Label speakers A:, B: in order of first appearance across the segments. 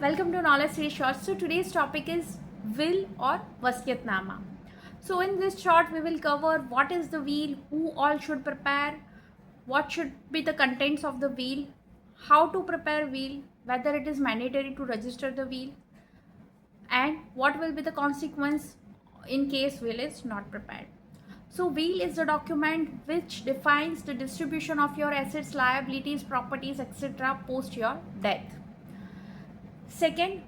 A: Welcome to Knowledge Series Shorts. So today's topic is will or wasiyatnama. So in this short we will cover what is the will, who all should prepare, what should be the contents of the will, how to prepare will, whether it is mandatory to register the will, and what will be the consequence in case will is not prepared. So will is the document which defines the distribution of your assets, liabilities, properties, etc. post your death. Second,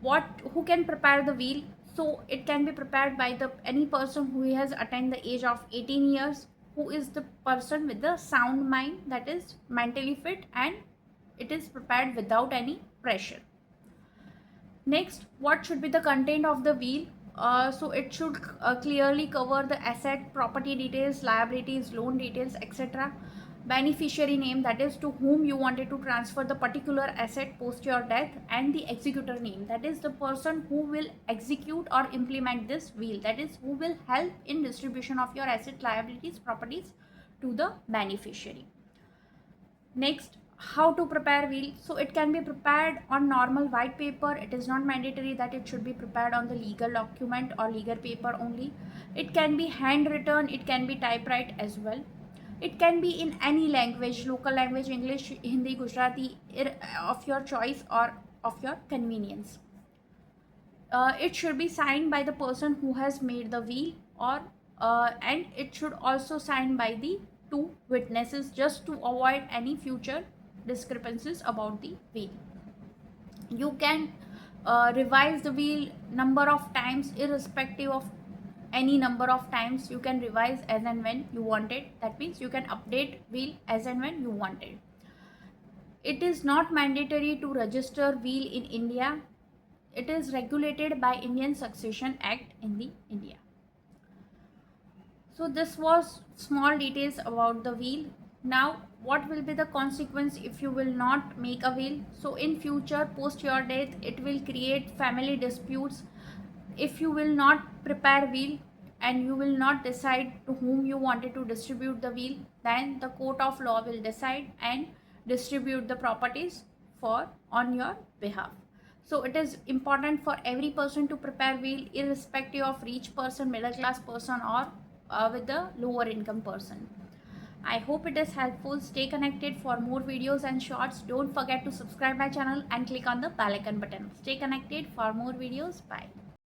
A: who can prepare the will? So it can be prepared by the any person who has attained the age of 18 years, who is the person with the sound mind, that is mentally fit, and it is prepared without any pressure. Next, what should be the content of the will? So it should clearly cover the asset, property details, liabilities, loan details, etc. Beneficiary name, that is to whom you wanted to transfer the particular asset post your death, and the executor name, that is the person who will execute or implement this will, that is who will help in distribution of your asset, liabilities, properties to the beneficiary. Next, how to prepare will? So it can be prepared on normal white paper. It is not mandatory that it should be prepared on the legal document or legal paper only. It can be handwritten, it can be typewrite as well. It can be in any language, local language, English, Hindi, Gujarati, of your choice or of your convenience. It should be signed by the person who has made the will, or and it should also signed by the two witnesses, just to avoid any future discrepancies about the will. You can revise the will number of times, irrespective of any number of times. You can revise as and when you want it. That means you can update will as and when you want it. It is not mandatory to register will in India. It is regulated by Indian Succession Act in the India. So this was small details about the will. Now, what will be the consequence if you will not make a will? So in future, post your death, it will create family disputes. If you will not prepare will and you will not decide to whom you wanted to distribute the will, then the court of law will decide and distribute the properties on your behalf. So it is important for every person to prepare will, irrespective of rich person, middle class person, or with the lower income person. I hope it is helpful. Stay connected for more videos and shorts. Don't forget to subscribe my channel and click on the bell icon button. Stay connected for more videos. Bye.